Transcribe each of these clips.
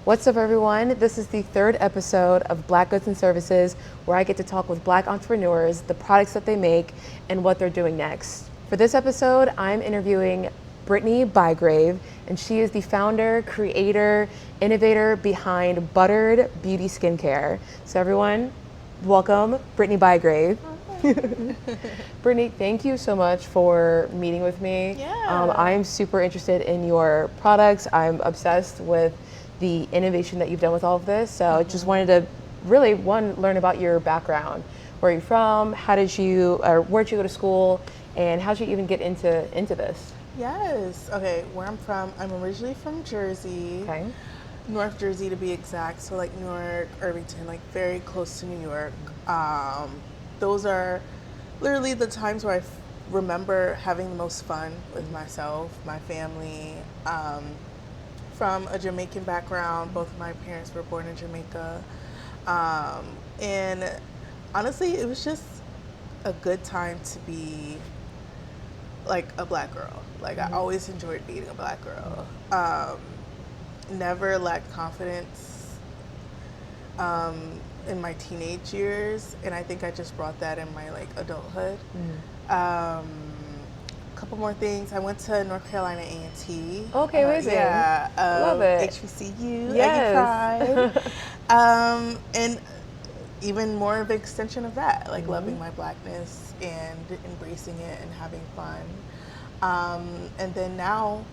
What's up, everyone? This is the third episode of Black Goods and Services, where I get to talk with Black entrepreneurs, the products that they make, and what they're doing next. For this episode, I'm interviewing Brittany Bygrave, and she is the founder, creator, innovator behind Buttered Beauty Skincare. So everyone, welcome Brittany Bygrave. Brittany, thank you so much for meeting with me. Yeah. I'm super interested in your products. I'm obsessed with the innovation that you've done with all of this. So I just wanted to really, learn about your background. Where are you from? Where'd you go to school? And how'd you even get into this? Yes. Okay, where I'm from, I'm originally from Jersey. Okay. North Jersey to be exact. So like Newark, Irvington, like very close to New York. Those are literally the times where I remember having the most fun with myself, my family. From a Jamaican background, both of my parents were born in Jamaica. And honestly, it was just a good time to be like a Black girl. Like I always enjoyed being a Black girl. Never lacked confidence in my teenage years, and I think I just brought that in my like adulthood. Couple more things. I went to North Carolina A&T. Okay, amazing. Yeah. Love it. HBCU. Yes. Aggie Pride. And even more of an extension of that, like loving my Blackness and embracing it and having fun. And then now,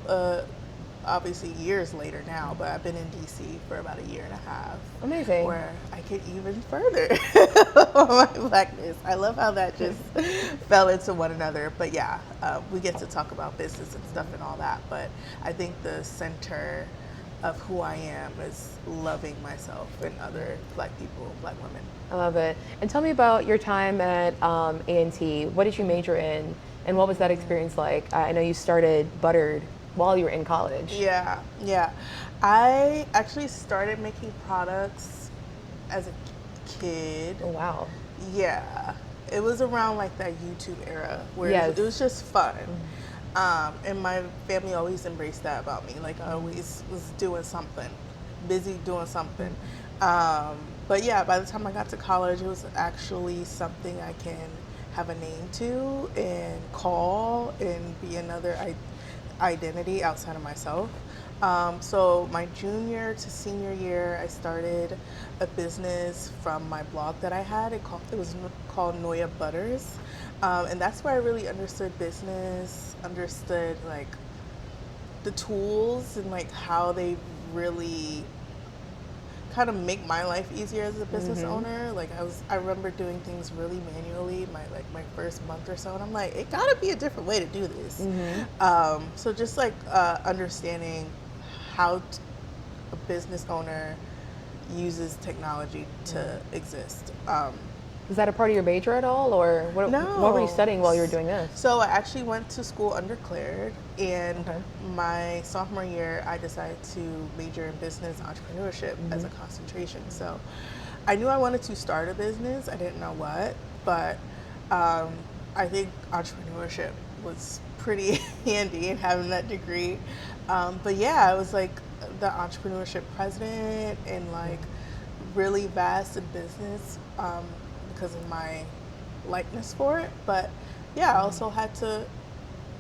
obviously years later now, but I've been in DC for about a year and a half. Amazing. Where I get even further on my Blackness. I love how that just fell into one another. But yeah, we get to talk about business and stuff and all that. But I think the center of who I am is loving myself and other Black people, Black women. I love it. And tell me about your time at A&T. What did you major in? And what was that experience like? I know you started Buttered while you were in college. Yeah. I actually started making products as a kid. Oh, wow. Yeah. It was around like that YouTube era where Yes. it was just fun. And my family always embraced that about me. Like I always was doing something, busy doing something. But yeah, by the time I got to college, it was actually something I can have a name to and call and be another identity outside of myself. So my junior to senior year, I started a business from my blog that I had. It was called Noya Butters. And that's where I really understood business, understood like the tools and like how they really kind of make my life easier as a business owner. Like I remember doing things really manually my first month or so, and I'm like, it gotta be a different way to do this. So just like understanding how a business owner uses technology to exist. Was that a part of your major at all, or what were you studying while you were doing this? So I actually went to school undeclared, and my sophomore year, I decided to major in business entrepreneurship as a concentration. So I knew I wanted to start a business. I didn't know what, but I think entrepreneurship was pretty handy in having that degree. But yeah, I was like the entrepreneurship president and like really vast in business. Because of my likeness for it, but yeah, I also had the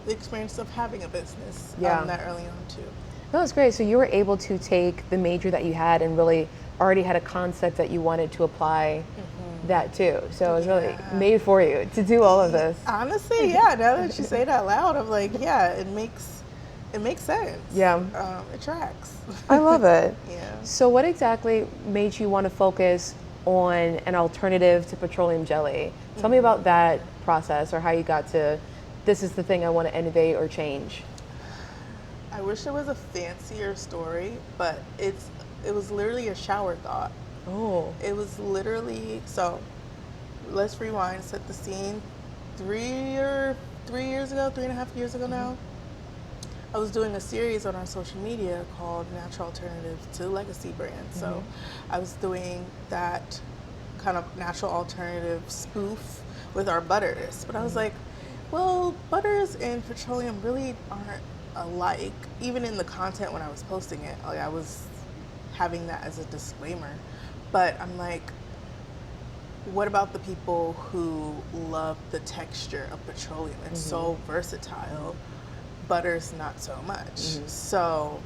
experience of having a business that early on too. No, that's great. So you were able to take the major that you had and really already had a concept that you wanted to apply that too. So it was really made for you to do all of this. Honestly, yeah. Now that you say it out loud, I'm like, yeah, it makes sense. Yeah. It tracks. I love it. Yeah. So what exactly made you want to focus on an alternative to petroleum jelly? Tell me about that process, or how you got to, this is the thing I want to innovate or change. I wish it was a fancier story, but it was literally a shower thought. Oh. It was literally, so let's rewind, set the scene. 3.5 years ago now, I was doing a series on our social media called Natural Alternative to Legacy Brand. So I was doing that kind of natural alternative spoof with our butters. But I was like, well, butters and petroleum really aren't alike. Even in the content when I was posting it, like I was having that as a disclaimer. But I'm like, what about the people who love the texture of petroleum? It's so versatile. Butter's not so much. So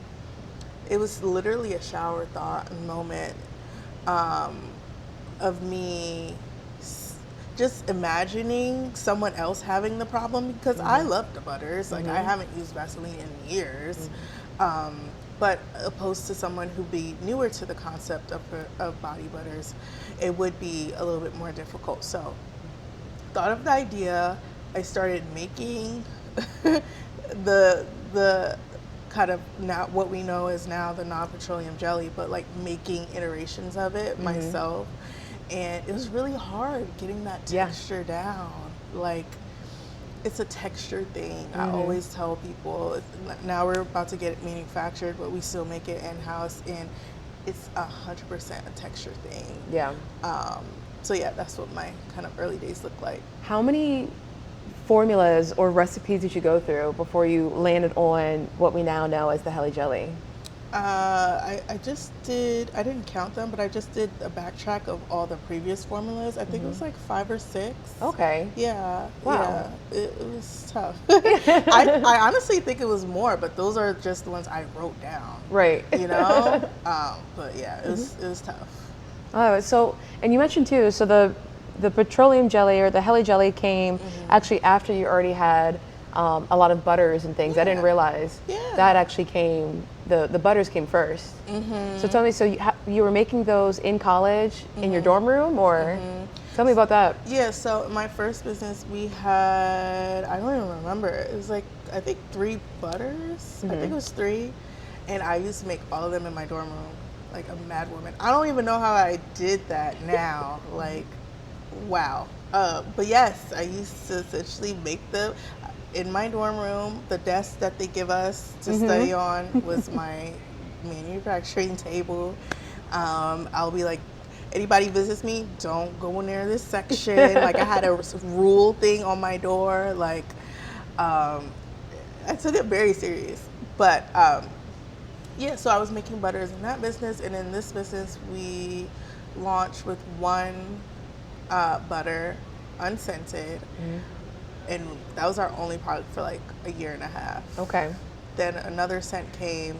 it was literally a shower thought moment of me just imagining someone else having the problem, because I love the butters. Like, I haven't used Vaseline in years. But opposed to someone who'd be newer to the concept of body butters, it would be a little bit more difficult. So thought of the idea. I started making the kind of now what we know is now the non-petroleum jelly, but like making iterations of it myself. And it was really hard getting that texture down. Like, it's a texture thing. I always tell people, now we're about to get it manufactured, but we still make it in-house, and it's 100% a texture thing. Yeah. So yeah, that's what my kind of early days look like. How many formulas or recipes did you go through before you landed on what we now know as the Helly Jelly? I just did, I didn't count them, but I just did a backtrack of all the previous formulas. I think it was like 5 or 6. Okay. Yeah. Wow. Yeah. It was tough. I honestly think it was more, but those are just the ones I wrote down. Right. You know? But yeah, it was tough. Oh, so, and you mentioned too, so the petroleum jelly or the Helly Jelly came actually after you already had a lot of butters and things. I didn't realize that actually came, the butters came first. So tell me, so you were making those in college in your dorm room, or tell me about that. Yeah, so my first business, we had, I don't even remember, it was like, I think 3 butters. I think it was 3. And I used to make all of them in my dorm room, like a mad woman. I don't even know how I did that now. Like, wow. But yes, I used to essentially make them in my dorm room. The desk that they give us to study on was my manufacturing table. I'll be like, anybody visits me, don't go near this section. Like, I had a rule thing on my door. Like, I took it very serious. But yeah, so I was making butters in that business, and in this business, we launched with 1 butter, unscented, and that was our only product for like a year and a half. Okay. Then another scent came,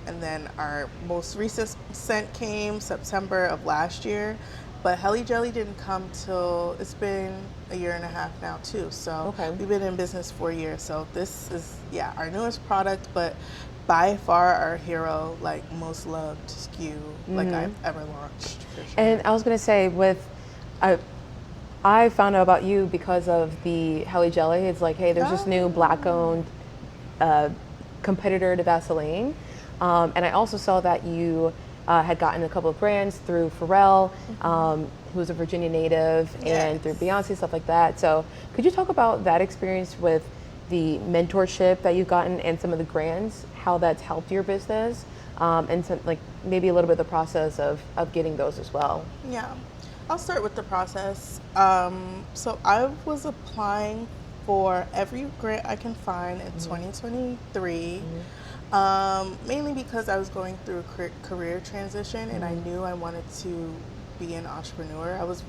and then our most recent scent came September of last year. But Helly Jelly didn't come till, it's been a year and a half now too. So we've been in business 4 years. So this is, our newest product, but by far our hero, like most loved SKU like I've ever launched. For sure. And I was gonna say, I found out about you because of the Helly Jelly. It's like, hey, there's this new Black-owned competitor to Vaseline, and I also saw that you had gotten a couple of brands through Pharrell, who's a Virginia native, and through Beyonce, stuff like that. So could you talk about that experience with the mentorship that you've gotten and some of the brands, how that's helped your business, and some, like maybe a little bit of the process of getting those as well? Yeah. I'll start with the process. So I was applying for every grant I can find in 2023, mainly because I was going through a career transition, and I knew I wanted to be an entrepreneur. I was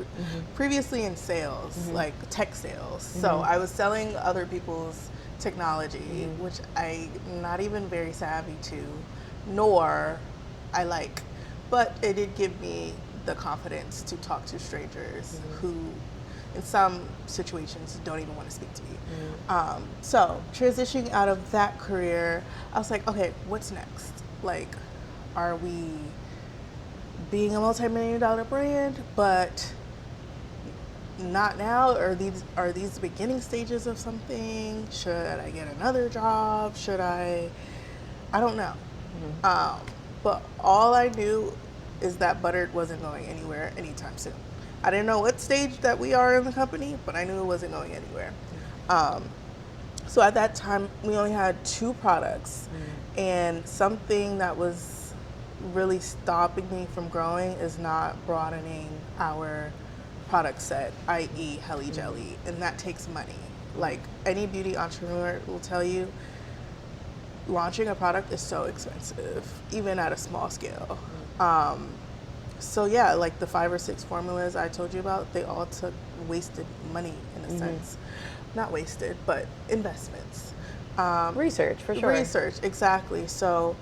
previously in sales, like tech sales. So I was selling other people's technology, which I'm not even very savvy to, nor I like. But it did give me the confidence to talk to strangers who in some situations don't even want to speak to me. So transitioning out of that career, I was like, okay, what's next? Like, are we being a multi-million-dollar brand, but not now? Are these the beginning stages of something? Should I get another job? Should I don't know. But all I knew is that Buttered wasn't going anywhere anytime soon. I didn't know what stage that we are in the company, but I knew it wasn't going anywhere. So at that time, we only had 2 products, and something that was really stopping me from growing is not broadening our product set, i.e. Helly Jelly, and that takes money. Like any beauty entrepreneur will tell you, launching a product is so expensive, even at a small scale. So yeah, like the 5 or 6 formulas I told you about, they all took wasted money in a sense. Not wasted, but investments. Research, for sure. Research, exactly. So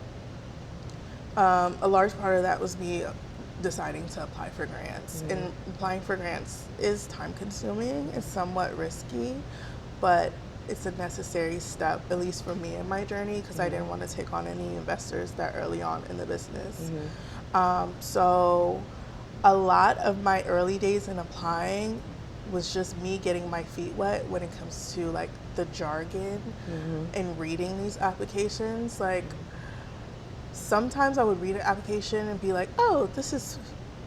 a large part of that was me deciding to apply for grants. And applying for grants is time consuming, it's somewhat risky, but it's a necessary step, at least for me in my journey, because I didn't want to take on any investors that early on in the business. So a lot of my early days in applying was just me getting my feet wet when it comes to like the jargon and reading these applications. Like sometimes I would read an application and be like, oh, this is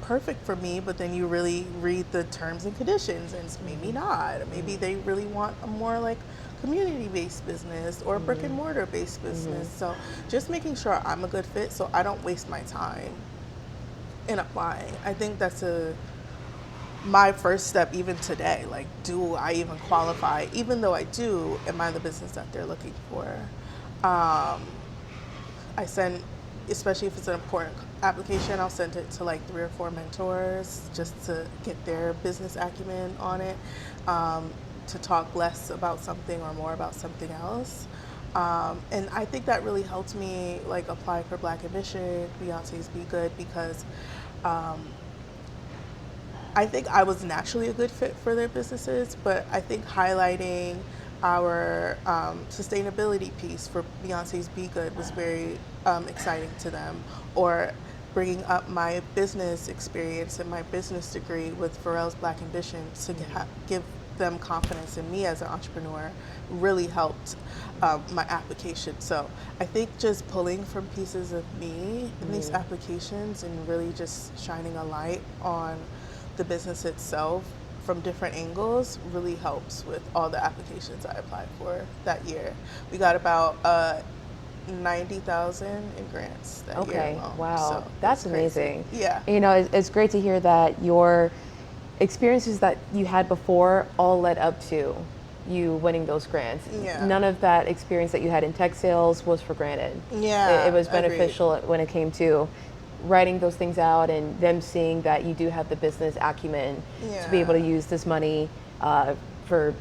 perfect for me, but then you really read the terms and conditions and it's maybe not. Maybe they really want a more like community-based business or brick and mortar based business. So just making sure I'm a good fit so I don't waste my time in applying. I think that's my first step even today. Like, do I even qualify? Even though I do, am I the business that they're looking for? I send, especially if it's an important application, I'll send it to like 3 or 4 mentors just to get their business acumen on it, to talk less about something or more about something else. And I think that really helped me like apply for Black Ambition, Beyonce's Be Good, because I think I was naturally a good fit for their businesses, but I think highlighting our sustainability piece for Beyonce's Be Good was very exciting to them, or bringing up my business experience and my business degree with Pharrell's Black Ambition to give them confidence in me as an entrepreneur really helped my application. So I think just pulling from pieces of me in these applications and really just shining a light on the business itself from different angles really helps with all the applications I applied for that year. We got about 90,000 in grants that year alone. Wow, So that's it's crazy. amazing. Yeah. You know, it's great to hear that your experiences that you had before all led up to you winning those grants. Yeah. None of that experience that you had in tech sales was for granted. Yeah, It was agreed. beneficial when it came to writing those things out and them seeing that you do have the business acumen to be able to use this money for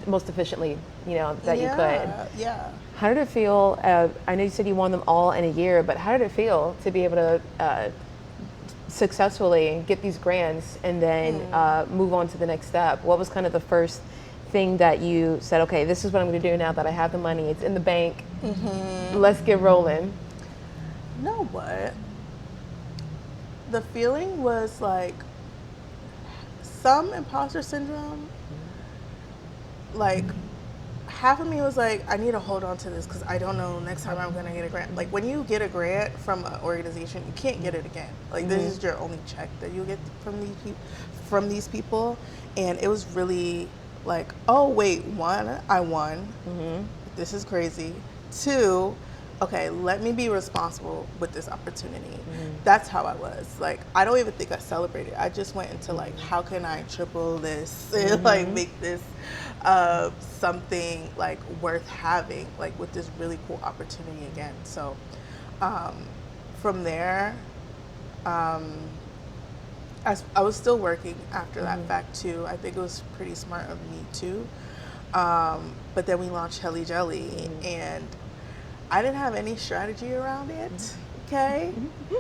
most efficiently, you know, that you could. Yeah. How did it feel? I know you said you won them all in a year, but how did it feel to be able to successfully get these grants and then move on to the next step? What was kind of the first thing that you said, okay, this is what I'm going to do now that I have the money, it's in the bank, let's get rolling? You know what? The feeling was like some imposter syndrome. Like half of me was like, I need to hold on to this because I don't know next time I'm gonna get a grant. Like when you get a grant from an organization, you can't get it again. Like this is your only check that you get from these people, and it was really like, oh wait, 1, I won. This is crazy. 2, okay, let me be responsible with this opportunity. That's how I was. Like, I don't even think I celebrated. I just went into like, how can I triple this and like make this something like worth having, like with this really cool opportunity again. So from there, I was still working after that fact too. I think it was pretty smart of me too. But then we launched Helly Jelly, and I didn't have any strategy around it. Okay,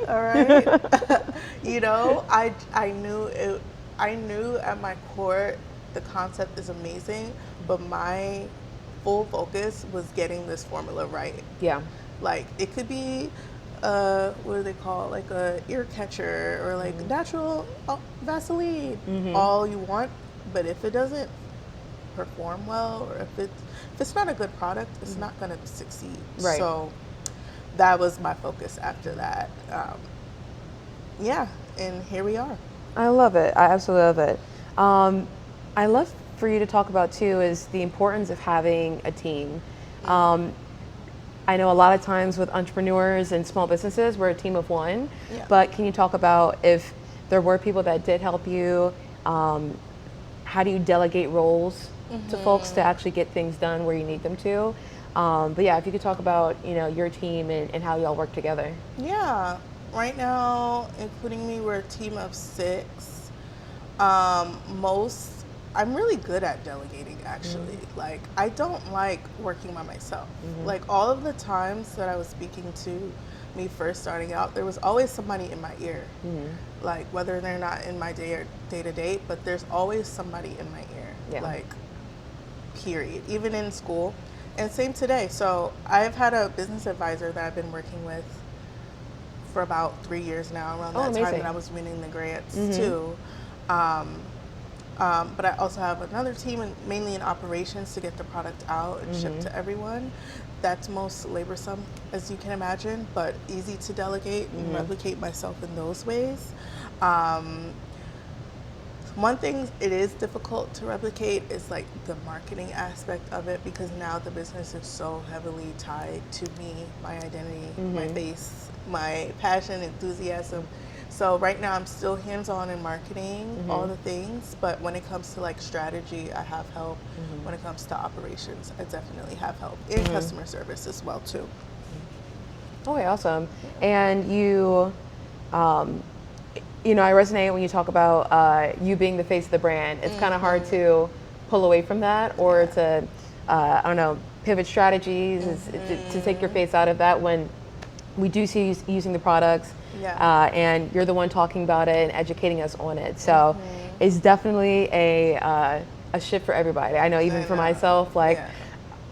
all right. You know, I knew at my core the concept is amazing, but my full focus was getting this formula right. Yeah. Like it could be what do they call it? Like a ear catcher or like natural Vaseline, all you want, but if it doesn't perform well, or if it's not a good product, it's not going to succeed. Right. So that was my focus after that. Yeah, and here we are. I love it. I absolutely love it. I love for you to talk about too is the importance of having a team. I know a lot of times with entrepreneurs and small businesses, we're a team of one, but can you talk about if there were people that did help you, how do you delegate roles to folks to actually get things done where you need them to? But yeah, if you could talk about, you know, your team and how y'all work together. Yeah. right now, including me, we're a team of 6. Most I'm really good at delegating, actually. Like, I don't like working by myself. Like, all of the times that I was speaking to me first starting out, there was always somebody in my ear. Like, whether they're not in my day to day, but there's always somebody in my ear. Yeah. Like, period. Even in school. And same today. So I've had a business advisor that I've been working with for about 3 years now, around that time that I was winning the grants too. But I also have another team, mainly in operations, to get the product out and shipped to everyone. That's most laborsome, as you can imagine, but easy to delegate and replicate myself in those ways. One thing it is difficult to replicate is like the marketing aspect of it, because now the business is so heavily tied to me, my identity, my face, my passion, enthusiasm. So right now I'm still hands-on in marketing, all the things, but when it comes to like strategy, I have help. When it comes to operations, I definitely have help. In customer service as well too. Okay, awesome. And you, you know, I resonate when you talk about you being the face of the brand. It's kind of hard to pull away from that, or to, I don't know, pivot strategies, to take your face out of that when we do see you using the products. And you're the one talking about it and educating us on it. So it's definitely a shift for everybody. I know even for myself, like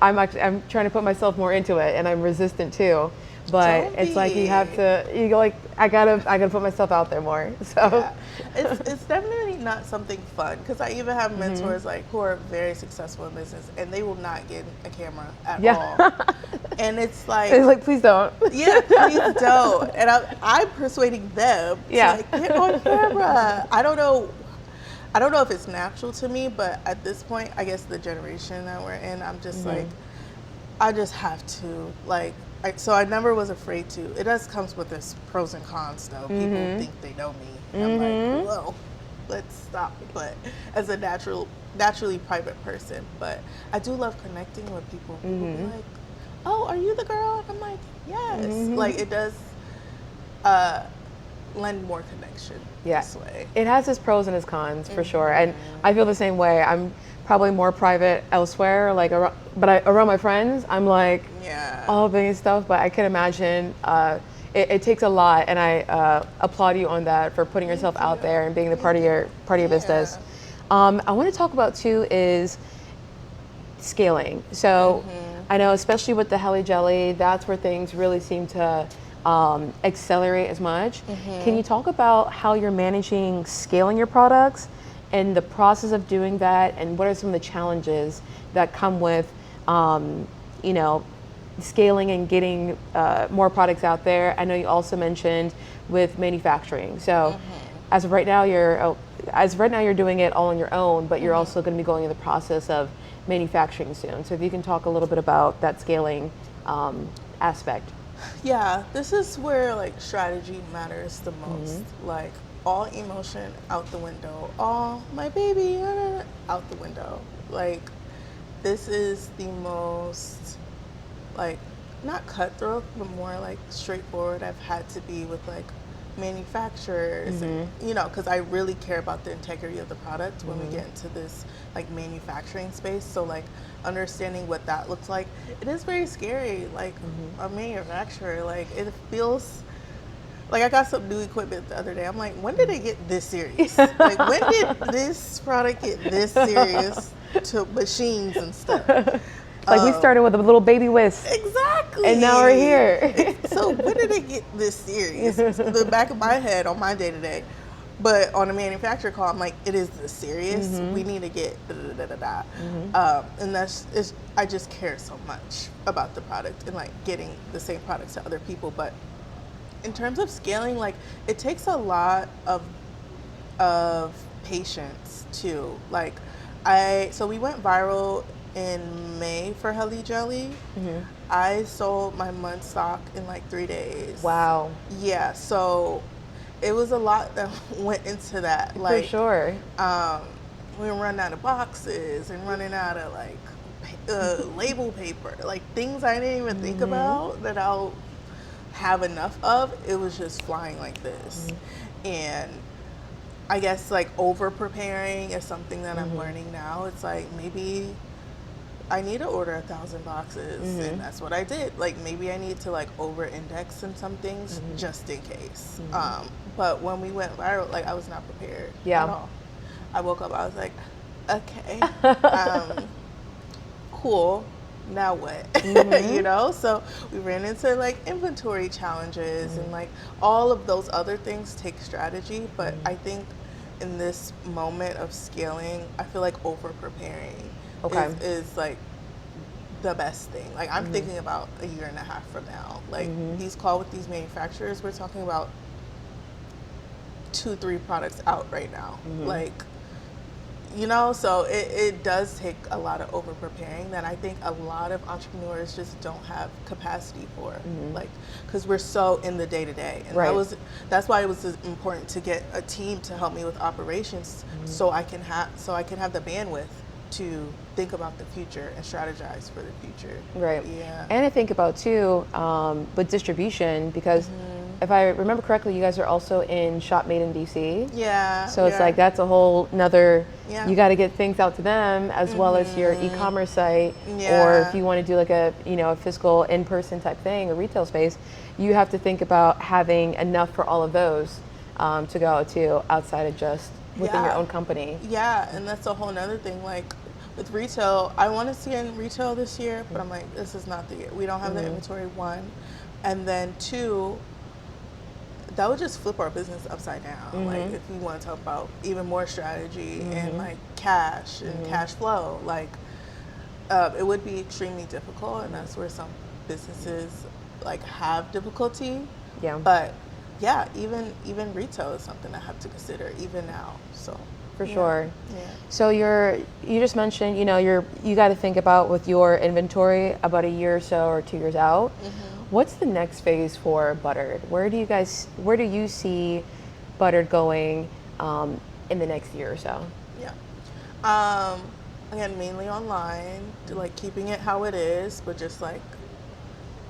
I'm trying to put myself more into it, and I'm resistant too. But it's like you go like I gotta put myself out there more. So it's definitely not something fun, because I even have mentors like who are very successful in business, and they will not get a camera at all. And it's like please don't. Yeah, please don't. And I'm persuading them to like, get on camera. I don't know if it's natural to me, but at this point, I guess the generation that we're in, I'm just like, I just have to like. So I never was afraid to. It does comes with its pros and cons, though. People think they know me. And I'm like, whoa, let's stop. But as a naturally private person, but I do love connecting with people. People be like, oh, are you the girl? And I'm like, yes. Like, it does lend more connection this way. It has its pros and its cons, for sure. And I feel the same way. I'm probably more private elsewhere, like around my friends, I'm like all big and stuff. But I can imagine it takes a lot, and I applaud you on that for putting yourself out there and being the part of your business. I want to talk about too is scaling. So I know, especially with the Helly Jelly, that's where things really seem to accelerate as much. Can you talk about how you're managing scaling your products and the process of doing that, and what are some of the challenges that come with, you know, scaling and getting more products out there? I know you also mentioned with manufacturing. So as of right now, you're doing it all on your own, but you're also going to be going in the process of manufacturing soon. So if you can talk a little bit about that scaling aspect. Yeah, this is where like strategy matters the most. Like, all emotion out the window, all my baby out the window. Like, this is the most, like, not cutthroat, but more like straightforward I've had to be with like manufacturers, and, you know, because I really care about the integrity of the product when we get into this like manufacturing space. So like understanding what that looks like, it is very scary. Like a manufacturer, like it feels like I got some new equipment the other day. I'm like, when did it get this serious? Like, when did this product get this serious to machines and stuff? Like, we started with a little baby whisk. Exactly. And now we're here. So when did it get this serious? The back of my head on my day-to-day. But on a manufacturer call, I'm like, it is this serious. We need to get da-da-da-da-da. And I just care so much about the product and like getting the same products to other people. But in terms of scaling, like, it takes a lot of patience too. Like, so we went viral in May for Helly Jelly. I sold my month stock in like 3 days. Wow. Yeah, so it was a lot that went into that. Like, for sure. We were running out of boxes and running out of like label paper, like things I didn't even think about that I'll have enough of, it was just flying like this. And I guess like over preparing is something that I'm learning now. It's like maybe I need to order 1,000 boxes, and that's what I did. Like maybe I need to like over index in some things just in case. But when we went viral, like I was not prepared at all. I woke up, I was like, okay, cool. Now what? You know, so we ran into like inventory challenges and like all of those other things take strategy. But I think in this moment of scaling, I feel like over preparing is like the best thing. Like I'm thinking about a year and a half from now. Like these call with these manufacturers, we're talking about 2-3 products out right now. Like, you know, so it does take a lot of over preparing that I think a lot of entrepreneurs just don't have capacity for, like, because we're so in the day to day, and that's why it was important to get a team to help me with operations, so I can have the bandwidth to think about the future and strategize for the future. Right. Yeah. And I think about too with distribution, because if I remember correctly, you guys are also in Shop Made in DC. Yeah. So it's like that's a whole nother. Yeah. You got to get things out to them as well as your e-commerce site, or if you want to do like a a physical in-person type thing, a retail space, you have to think about having enough for all of those to go out to outside of just within your own company. Yeah, and that's a whole nother thing. Like with retail, I want to see in retail this year, but I'm like, this is not the year. We don't have the inventory, one, and then two, that would just flip our business upside down. Like if we want to talk about even more strategy and like cash and cash flow, like it would be extremely difficult, and that's where some businesses like have difficulty. Yeah. But yeah, even retail is something I have to consider even now. So for sure. Yeah. So you just mentioned you got to think about with your inventory about a year or so or 2 years out. What's the next phase for Buttered? Where do you see Buttered going in the next year or so? Yeah. Again, mainly online, like keeping it how it is, but just like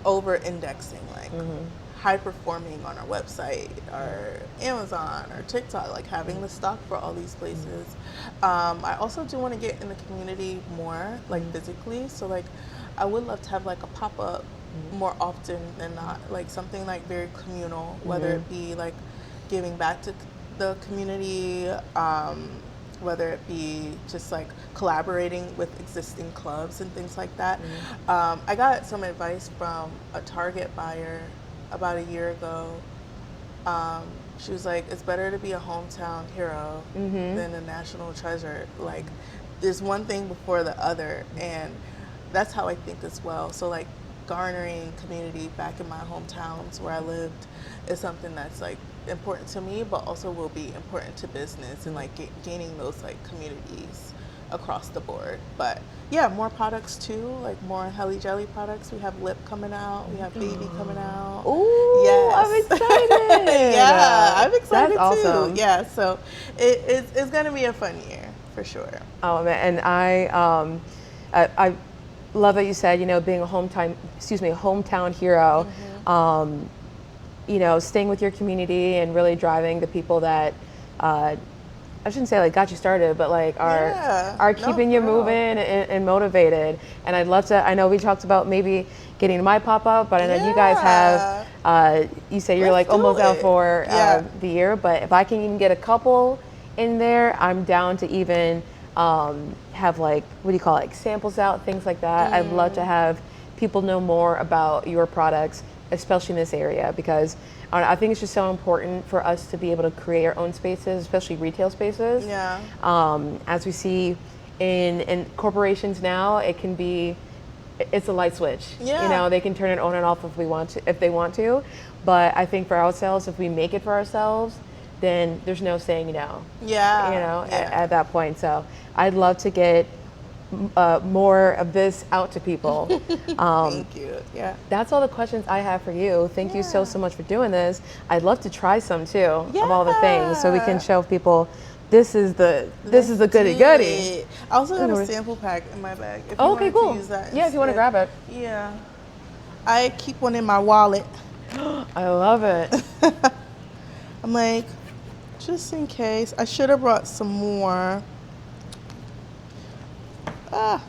over indexing, like high performing on our website, our Amazon, or TikTok, like having the stock for all these places. I also do want to get in the community more, like physically. So like I would love to have like a pop-up more often than not, like something like very communal, whether it be like giving back to the community, whether it be just like collaborating with existing clubs and things like that. I got some advice from a Target buyer about a year ago. She was like, it's better to be a hometown hero than a national treasure. Like there's one thing before the other, and that's how I think as well. So like garnering community back in my hometowns where I lived is something that's like important to me, but also will be important to business and like gaining those like communities across the board. But yeah, more products too, like more Helly Jelly products. We have lip coming out, we have baby coming out. Ooh, yes. I'm excited. Yeah, I'm excited That's too. Awesome. Yeah, so it's gonna be a fun year for sure. Oh man, and I love that you said, being a hometown hero, staying with your community and really driving the people that, I shouldn't say like got you started, but like are keeping you moving and motivated. And I'd love to, I know we talked about maybe getting my pop-up, but I know you guys have, you say you're like almost out for the year, but if I can even get a couple in there, I'm down to even have like, what do you call it, like samples out, things like that. I'd love to have people know more about your products, especially in this area, because I think it's just so important for us to be able to create our own spaces, especially retail spaces. Yeah. As we see in corporations now, it's a light switch. Yeah. They can turn it on and off if they want to. But I think for ourselves, if we make it for ourselves, then there's no saying no. Yeah. At that point. So I'd love to get more of this out to people. Thank you. Yeah. That's all the questions I have for you. Thank you so much for doing this. I'd love to try some too of all the things, so we can show people this is the goody goody. I also got a sample pack in my bag. If you okay, cool. To use that if you want to grab it. Yeah. I keep one in my wallet. I love it. I'm like, just in case. I should have brought some more. Ah.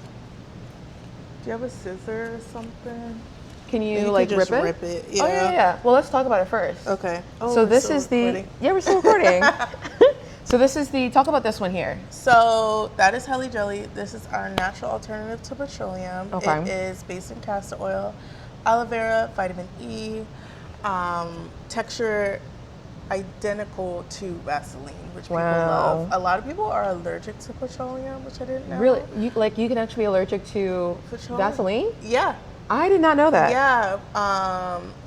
Do you have a scissor or something? Can you, You could like just rip it? rip it, Oh, yeah, yeah. Well, let's talk about it first. Okay. Oh, So we're this still is the, recording. yeah, we're still recording. So this is the, talk about this one here. So that is Heli Jelly. This is our natural alternative to petroleum. Okay. It is based in castor oil, aloe vera, vitamin E, texture identical to Vaseline, which people Wow. love. A lot of people are allergic to petroleum, which I didn't know. Really? You can actually be allergic to Petroleum. Vaseline? Yeah. I did not know that. Yeah,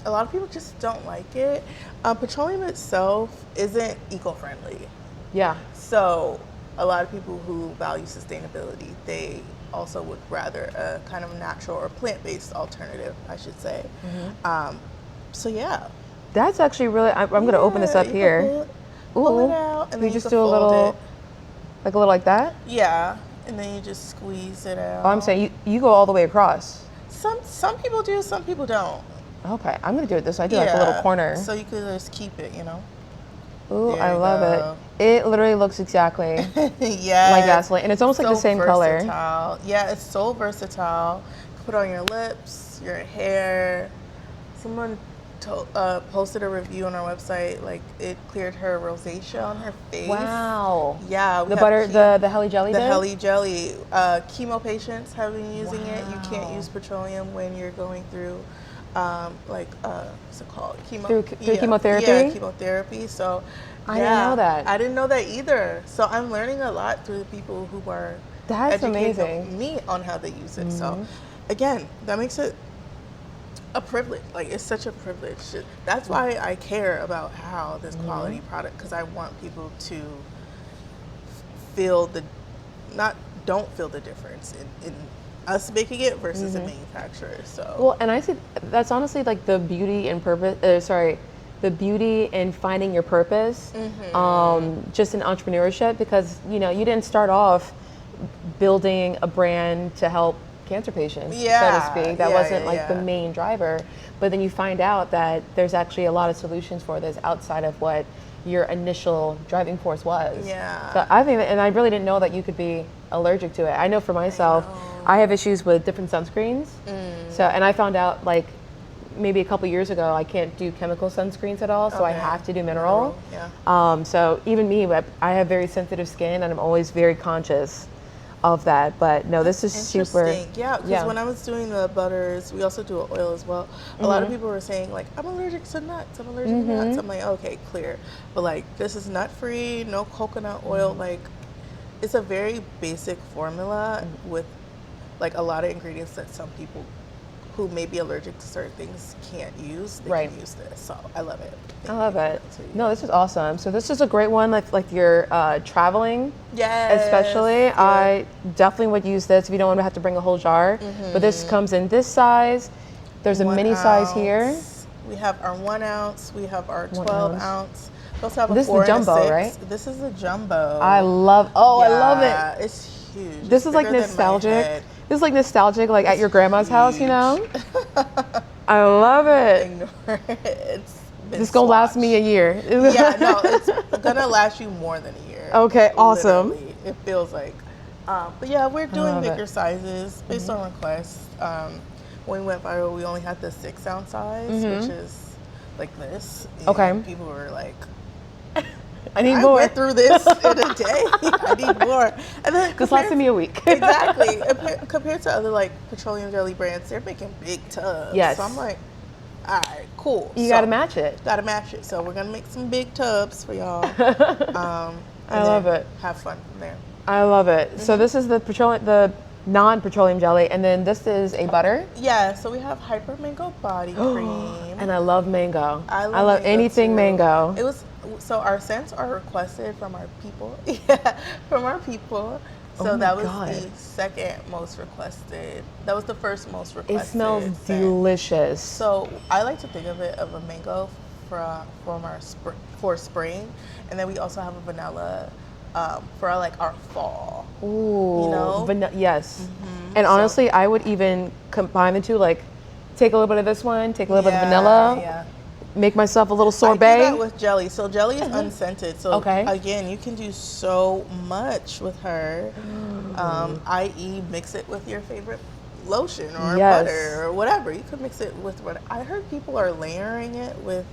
a lot of people just don't like it. Petroleum itself isn't eco-friendly. Yeah. So a lot of people who value sustainability, they also would rather a kind of natural or plant-based alternative, I should say. So yeah. That's actually really, I'm going to open this up you can here. pull it Ooh. out, and You then just you do a can little, fold like a little like that? it. Yeah, and then you just squeeze it out. Oh, I'm saying you go all the way across. Some people do, some people don't. Okay, I'm going to do it this way. I do like a little corner. So you could just keep it, you know. Ooh, There I you love go. it. It literally looks exactly Yeah. like Vaseline. And it's almost like the same color. color. Yeah, it's so versatile. You can put it on your lips, your hair. Someone posted a review on our website, like it cleared her rosacea on her face. Wow. Yeah. we The have butter, the Heli Jelly the did? Heli Jelly. Chemo patients have been using it. You can't Wow. use petroleum when you're going through, what's it called? Through chemotherapy? Yeah, chemotherapy. So, I didn't know that. I didn't know that either. So I'm learning a lot through the people who are That's educating amazing. me on how they use it. So, again, that makes it a privilege. Like, it's such a privilege. That's why I care about how this quality product, because I want people to feel don't feel the difference in us making it versus a manufacturer. So Well, and I see that's honestly like the beauty and purpose. The beauty in finding your purpose, just in entrepreneurship, because you didn't start off building a brand to help cancer patients, so to speak. That wasn't like the main driver. But then you find out that there's actually a lot of solutions for this outside of what your initial driving force was. Yeah. So I think, and I really didn't know that you could be allergic to it. I know for myself, I have issues with different sunscreens. So, and I found out like maybe a couple years ago, I can't do chemical sunscreens at all, so I Okay. have to do mineral. Yeah. So even me, I have very sensitive skin, and I'm always very conscious of that. But no, this is super. Interesting. Yeah, because when I was doing the butters, we also do an oil as well. A lot of people were saying like, I'm allergic to nuts. I'm allergic to nuts. I'm like, okay, clear. But like, this is nut free, no coconut oil. Like, it's a very basic formula with like a lot of ingredients that some people who may be allergic to certain things can't use. They Right. can use this. So I love it. I love it. So, No, this is awesome. So this is a great one, like you're traveling, yes. especially. Yeah. I definitely would use this if you don't want to have to bring a whole jar. But this comes in this size. There's a 1 mini size ounce. here. We have our 1 ounce. We have our 1 12 ounce. ounce. We also have a This is the 4 and a jumbo, 6. right? This is the jumbo. I love Yeah, it. It's huge. This It's is like bigger than my nostalgic. head. This is like nostalgic, like at your grandma's house, you know? I love it. Ignore it. It's been This gonna last me a swatched. year. Yeah, no, it's gonna last you more than a year. Okay, awesome. Literally, it feels like. But yeah, we're doing love it. bigger sizes based on requests. When we went viral, we only had the 6 ounce size, which is like this. And Okay. people were like, I need I more. went through this in a day. I need more. And then This lasted me a week. exactly. Compared to other like petroleum jelly brands, they're making big tubs. Yes. So I'm like, all right, cool. You gotta match it. Gotta match it. So we're gonna make some big tubs for y'all. I love it. Have fun from there. I love it. So this is the non-petroleum jelly, and then this is a butter. Yeah. So we have Hyper Mango Body Cream. And I love mango. I love mango anything too. mango. It was so our scents are requested from our people. Yeah, from our people. So Oh my that was God. the second most requested. That was the first most requested. It smells scent. delicious. So I like to think of it of a mango from our for spring, and then we also have a vanilla for like our fall. Ooh, You know? yes. And honestly, I would even combine the two. Like, take a little bit of this one, take a little bit of vanilla. Yeah. make myself a little I do sorbet. that with jelly. So jelly is unscented. So Okay. again, you can do so much with her. I.e., mix it with your favorite lotion or Yes. butter or whatever. You could mix it with what I heard people are layering it with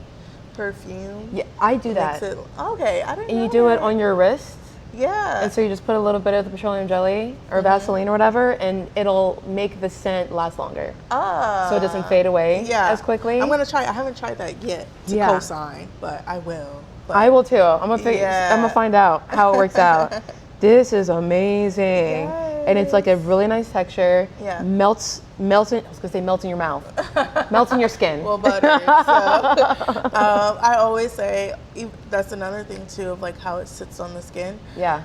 perfume. Yeah, I do Mix that. it. Okay, I didn't And know you do it that. on your wrist. Yeah. And so you just put a little bit of the petroleum jelly or Vaseline or whatever, and it'll make the scent last longer. So it doesn't fade away as quickly. I'm gonna try. I haven't tried that yet to Yeah. co-sign, but I will. But I will too. I'm gonna Yeah. find out how it works out. This is amazing, and it's like a really nice texture. Yeah. Melts in. I was gonna say melts in your mouth, melts in your skin. Well, butter. So, I always say that's another thing too of like how it sits on the skin. Yeah.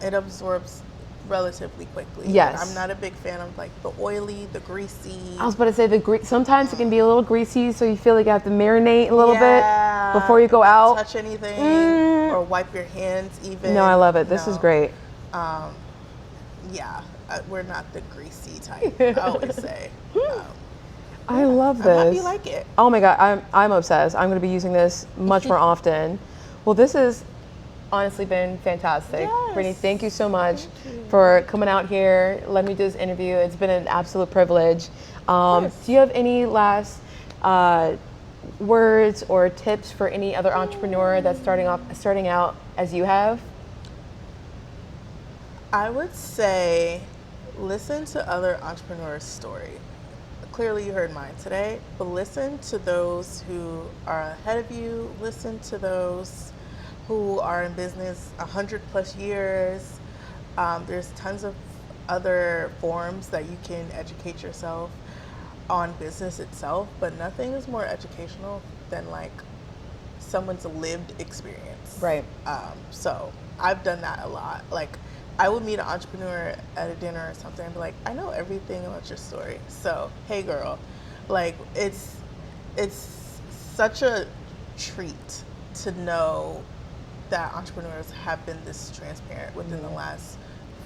It absorbs relatively quickly. Yes. I'm not a big fan of like the oily, the greasy. I was about to say sometimes it can be a little greasy, so you feel like you have to marinate a little Yeah. bit before you go out. Touch anything or wipe your hands even. No, I love it. This is No. great. Yeah, we're not the greasy type. I always say. I love I'm happy this. you like it. Oh my god, I'm obsessed. I'm going to be using this much more often. Well, this has honestly been fantastic. Yes. Brittany, thank you so much for coming out here. Let me do this interview. It's been an absolute privilege. Do you have any last words or tips for any other entrepreneur that's starting out as you have? I would say listen to other entrepreneurs' story. Clearly you heard mine today, but listen to those who are ahead of you. Listen to those who are in business 100+ years. There's tons of other forms that you can educate yourself on business itself, but nothing is more educational than like someone's lived experience. Right. So I've done that a lot. Like I would meet an entrepreneur at a dinner or something and be like, I know everything about your story. So, hey girl, like it's such a treat to know that entrepreneurs have been this transparent within the last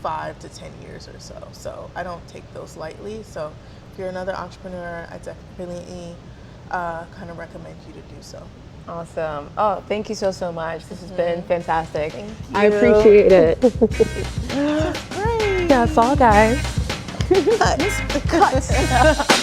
5 to 10 years or so. So I don't take those lightly. So if you're another entrepreneur, I definitely kind of recommend you to do so. Awesome. Oh, thank you so much. This has been fantastic. Thank I you. appreciate it. Great. That's all, guys. Cut. Cut.